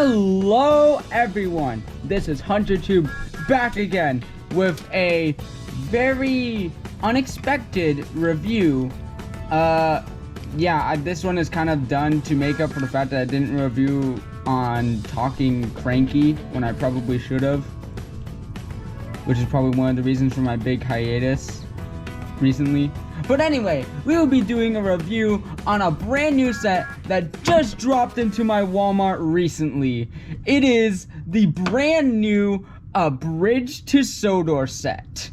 Hello everyone, this is HunterTube back again with a very unexpected review. This one is kind of done to make up for the fact that I didn't review on Talking Cranky when I probably should have, which is probably one of the reasons for my big hiatus recently. But anyway, we will be doing a review on a brand new set that just dropped into my Walmart recently. It is the brand new Bridge to Sodor set,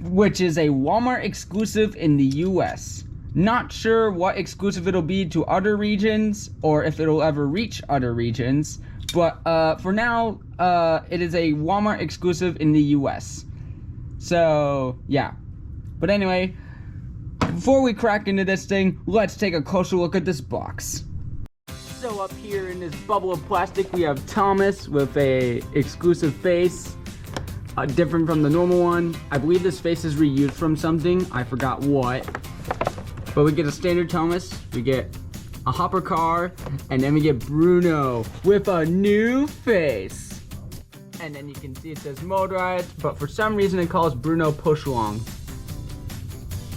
which is a Walmart exclusive in the US. Not sure what exclusive it'll be to other regions or if it'll ever reach other regions, but for now, it is a Walmart exclusive in the US. So, yeah. But anyway, before we crack into this thing, let's take a closer look at this box. So up here in this bubble of plastic, we have Thomas with a exclusive face, different from the normal one. I believe this face is reused from something, I forgot what. But we get a standard Thomas, we get a hopper car, and then we get Bruno with a new face. And then you can see it says Motorized, but for some reason it calls Bruno push long.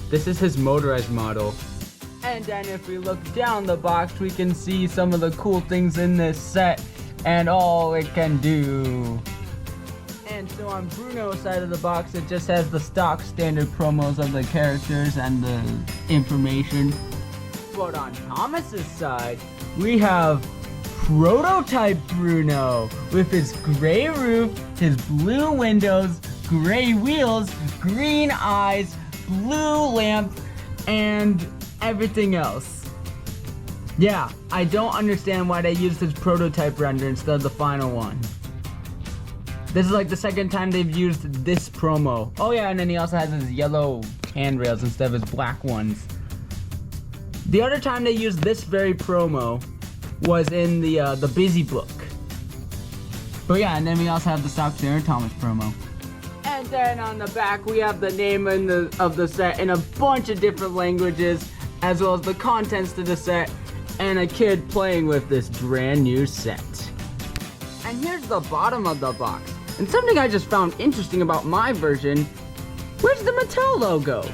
This is his Motorized model. And then if we look down the box, we can see some of the cool things in this set and all it can do. And so on Bruno's side of the box, it just has the stock standard promos of the characters and the information. But on Thomas's side, we have prototype Bruno with his gray roof, his blue windows, gray wheels, green eyes, blue lamp, and everything else. Yeah, I don't understand why they used his prototype render instead of the final one. This is like the second time they've used this promo. Oh yeah, and then he also has his yellow handrails instead of his black ones. The other time they used this very promo was in the Busy Book. But yeah, and then we also have the stock Sarah Thomas promo. And then on the back, we have the name of the set in a bunch of different languages, as well as the contents to the set, and a kid playing with this brand new set. And here's the bottom of the box. And something I just found interesting about my version, where's the Mattel logo?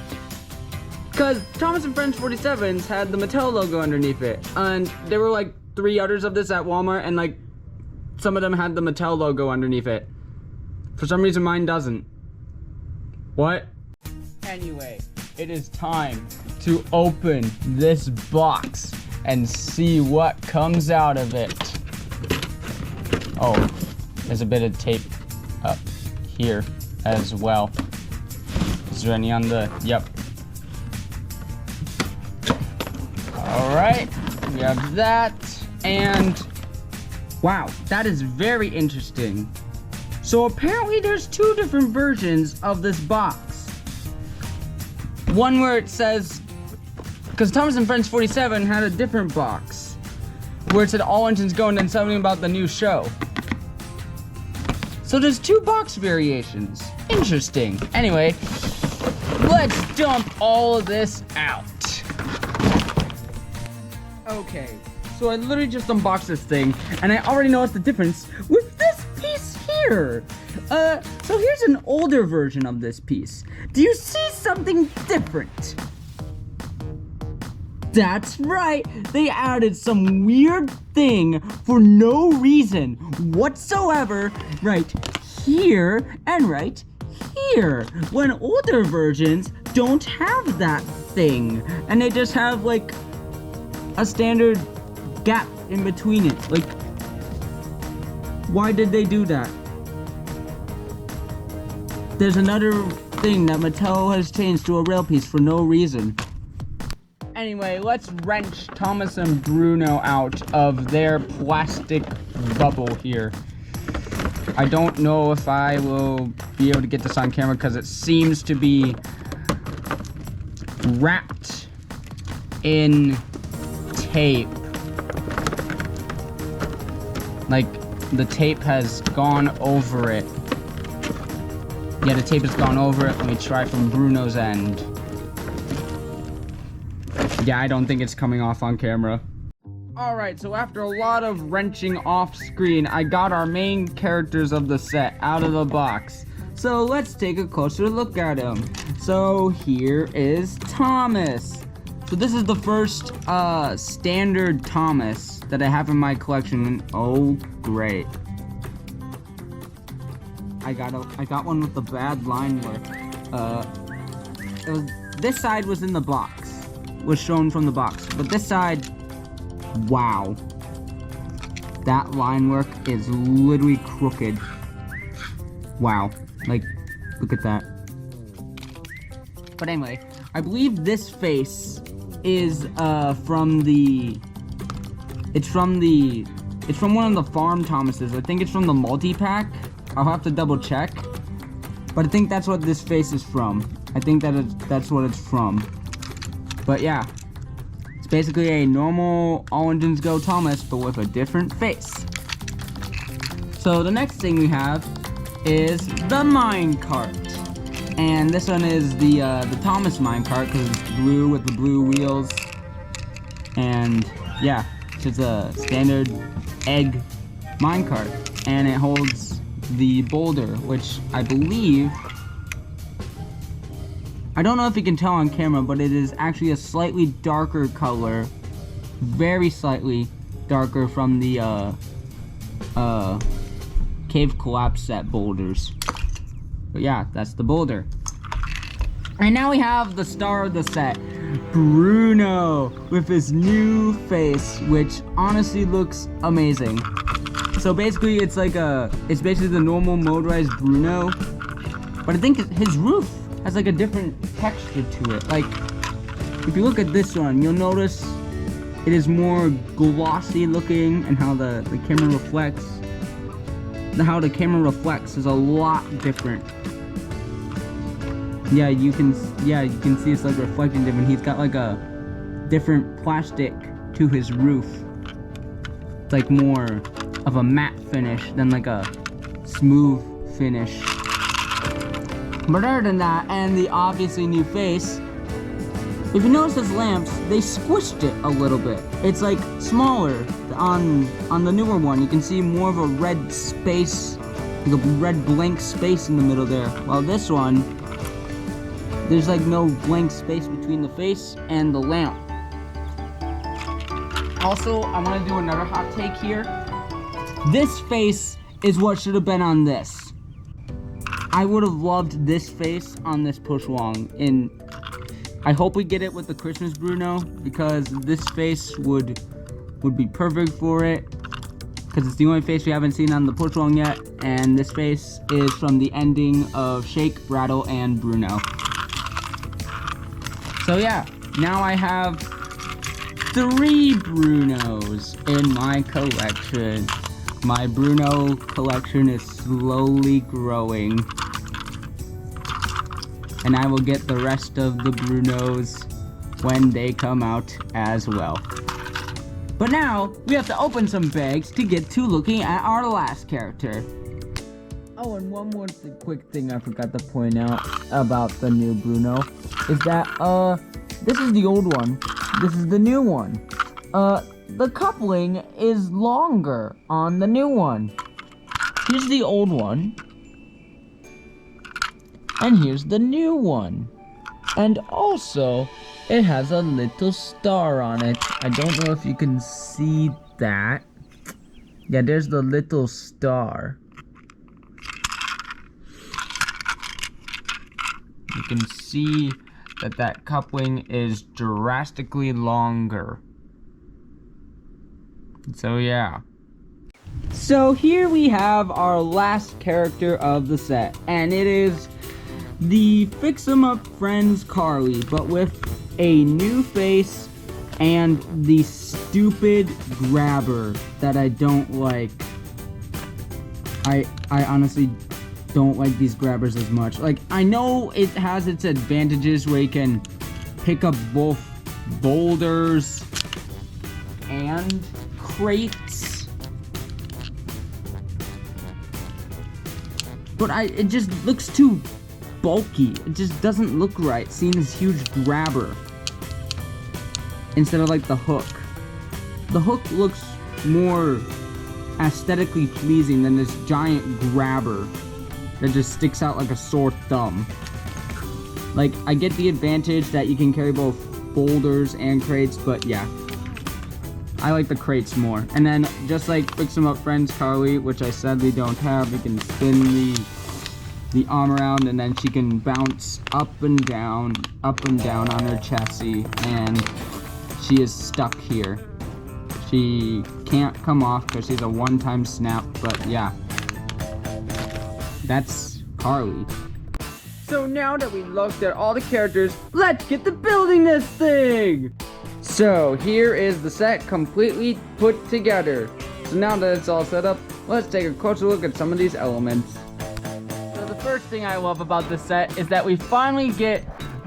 Because Thomas and Friends 47s had the Mattel logo underneath it, and there were like 3 others of this at Walmart, and like some of them had the Mattel logo underneath it. For some reason mine doesn't. What? Anyway, it is time to open this box and see what comes out of it. Oh, there's a bit of tape up here as well. Is there any on the, yep. Alright, we have that, and wow, that is very interesting. So apparently there's 2 different versions of this box. One where it says, because Thomas and Friends 47 had a different box where it said all engines go and then something about the new show. So there's 2 box variations. Interesting. Anyway, let's dump all of this out. Okay, so I literally just unboxed this thing and I already noticed the difference with this piece here. So here's an older version of this piece. Do you see something different? That's right, they added some weird thing for no reason whatsoever right here and right here, when older versions don't have that thing, and they just have like a standard gap in between it. Like, why did they do that? There's another thing that Mattel has changed to a rail piece for no reason. Anyway, let's wrench Thomas and Bruno out of their plastic bubble here. I don't know if I will be able to get this on camera because it seems to be wrapped in tape. Like, the tape has gone over it. Yeah, the tape has gone over it. Let me try from Bruno's end. Yeah, I don't think it's coming off on camera. Alright, so after a lot of wrenching off screen, I got our main characters of the set out of the box. So let's take a closer look at him. So here is Thomas. So this is the first standard Thomas that I have in my collection. Oh, great. I got one with the bad line work. This side was in the box, was shown from the box, but this side, wow, that line work is literally crooked. Wow, like, look at that. But anyway, I believe this face is from one of the farm Thomases. I think it's from the multi-pack. I'll have to double check, but I think that's what this face is from. I think that's what it's from. But yeah, it's basically a normal All Engines Go Thomas, but with a different face. So the next thing we have is the minecart, and this one is the Thomas minecart because it's blue with the blue wheels, and yeah, it's just a standard egg minecart, and it holds the boulder, which I believe, I don't know if you can tell on camera, but it is actually a slightly darker color, very slightly darker from the Cave Collapse set boulders. But yeah, that's the boulder. And now we have the star of the set, Bruno, with his new face, which honestly looks amazing. So basically, it's basically the normal motorized Bruno, but I think his roof has like a different texture to it. Like, if you look at this one, you'll notice it is more glossy looking, and how the camera reflects. How the camera reflects is a lot different. Yeah, you can see it's like reflecting different. He's got like a different plastic to his roof. It's like more of a matte finish than like a smooth finish. But other than that, and the obviously new face, if you notice his lamps, they squished it a little bit. It's like smaller on the newer one. You can see more of a red space, like a red blank space in the middle there. While this one, there's like no blank space between the face and the lamp. Also, I want to do another hot take here. This face is what should have been on this. I would have loved this face on this push-along, and I hope we get it with the Christmas Bruno, because this face would be perfect for it, because it's the only face we haven't seen on the push-along yet, and this face is from the ending of Shake, Rattle, and Bruno. So yeah, now I have 3 Brunos in my collection. My Bruno collection is slowly growing, and I will get the rest of the Brunos when they come out as well. But now, we have to open some bags to get to looking at our last character. Oh, and one more quick thing I forgot to point out about the new Bruno is that, this is the old one, this is the new one. The coupling is longer on the new one. Here's the old one, and here's the new one. And also, it has a little star on it. I don't know if you can see that. Yeah, there's the little star. You can see that coupling is drastically longer. So yeah. So here we have our last character of the set, and it is the Fix 'em Up Friends Carly, but with a new face and the stupid grabber that I don't like. I honestly don't like these grabbers as much. Like, I know it has its advantages where you can pick up both boulders and crates, but it just looks too bulky. It just doesn't look right seeing this huge grabber instead of like the hook. the hook looks more aesthetically pleasing than this giant grabber that just sticks out like a sore thumb. Like, I get the advantage that you can carry both boulders and crates, but yeah, I like the crates more. And then, just like Fix 'em Up Friends Carly, which I sadly don't have, you can spin the arm around, and then she can bounce up and down on her chassis, and she is stuck here. She can't come off because she's a one-time snap, but yeah, that's Carly. So now that we looked at all the characters, let's get to building this thing! So here is the set completely put together. So now that it's all set up, let's take a closer look at some of these elements. So the first thing I love about this set is that we finally get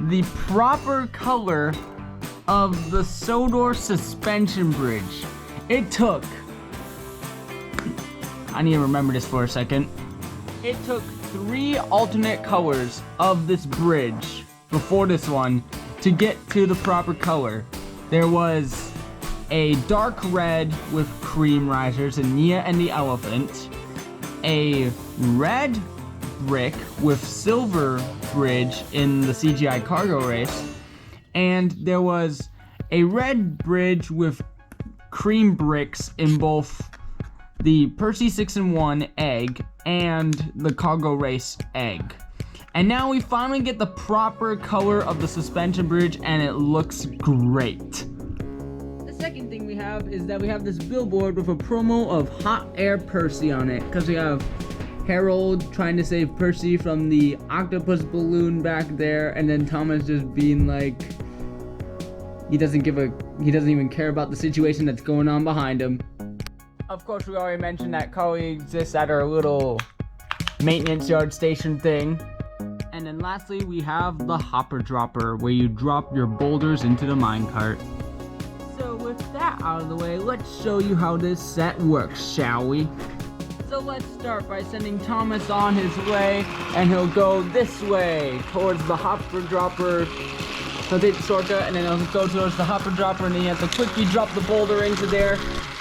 the proper color of the Sodor suspension bridge. It took, I need to remember this for a second. It took 3 alternate colors of this bridge before this one to get to the proper color. There was a dark red with cream risers in Nia and the Elephant, a red brick with silver bridge in the CGI cargo race, and there was a red bridge with cream bricks in both the Percy 6-in-1 egg and the cargo race egg. And now we finally get the proper color of the suspension bridge, and it looks great. The second thing we have is that we have this billboard with a promo of Hot Air Percy on it, because we have Harold trying to save Percy from the octopus balloon back there, and then Thomas just being like, he doesn't even care about the situation that's going on behind him. Of course, we already mentioned that Carly exists at our little maintenance yard station thing. And then lastly, we have the hopper dropper, where you drop your boulders into the minecart. So with that out of the way, let's show you how this set works, shall we? So let's start by sending Thomas on his way, and he'll go this way towards the hopper dropper. So take the shortcut, and then he'll go towards the hopper dropper, and then you have to quickly drop the boulder into there.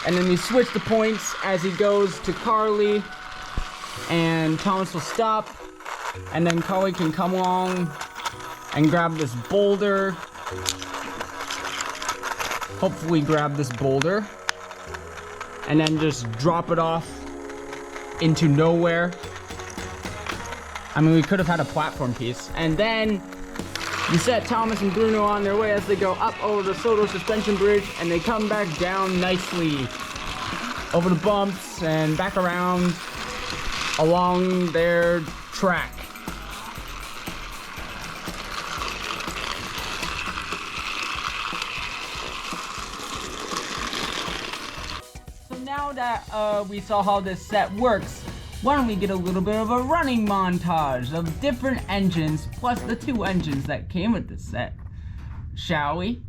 And then we switch the points as he goes to Carly, and Thomas will stop, and then Carly can come along and grab this boulder. Hopefully grab this boulder, and then just drop it off into nowhere. I mean, we could have had a platform piece. And then you set Thomas and Bruno on their way as they go up over the Sodor suspension bridge, and they come back down nicely over the bumps and back around along their track. So now that we saw how this set works, why don't we get a little bit of a running montage of different engines, plus the 2 engines that came with this set, shall we?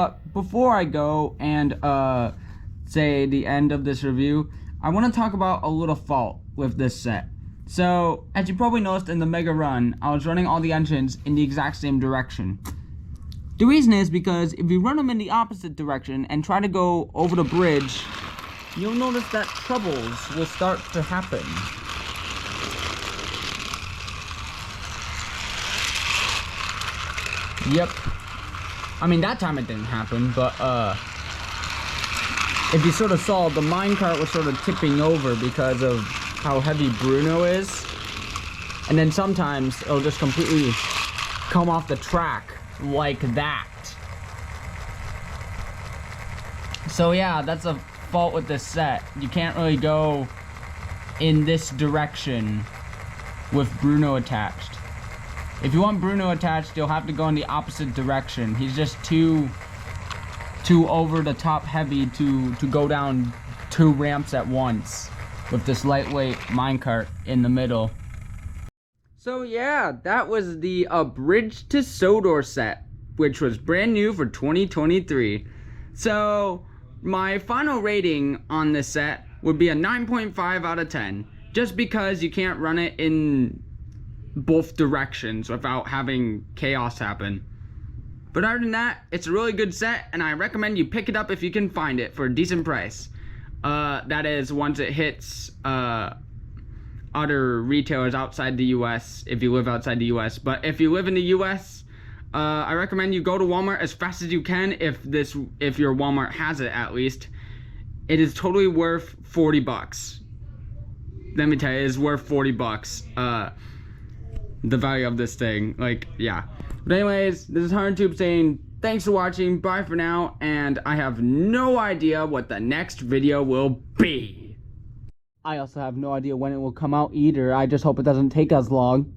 But before I go and say the end of this review, I want to talk about a little fault with this set. So, as you probably noticed in the Mega Run, I was running all the engines in the exact same direction. The reason is because if you run them in the opposite direction and try to go over the bridge, you'll notice that troubles will start to happen. Yep. I mean, that time it didn't happen, but if you sort of saw, the minecart was sort of tipping over because of how heavy Bruno is. And then sometimes it'll just completely come off the track like that. So yeah, that's a fault with this set. You can't really go in this direction with Bruno attached. If you want Bruno attached, you'll have to go in the opposite direction. He's just too over the top heavy to go down 2 ramps at once with this lightweight minecart in the middle. So yeah, that was the Bridge to Sodor set, which was brand new for 2023. So my final rating on this set would be a 9.5 out of 10, just because you can't run it in both directions without having chaos happen. But other than that, it's a really good set, and I recommend you pick it up if you can find it for a decent price. That is, once it hits other retailers outside the US, if you live outside the US. But if you live in the US, I recommend you go to Walmart as fast as you can, if your Walmart has it at least. It is totally worth 40 bucks. Let me tell you, it is worth 40 bucks. The value of this thing, like, yeah. But anyways, this is HunterTube saying thanks for watching, bye for now, and I have no idea what the next video will be. I also have no idea when it will come out either. I just hope it doesn't take as long.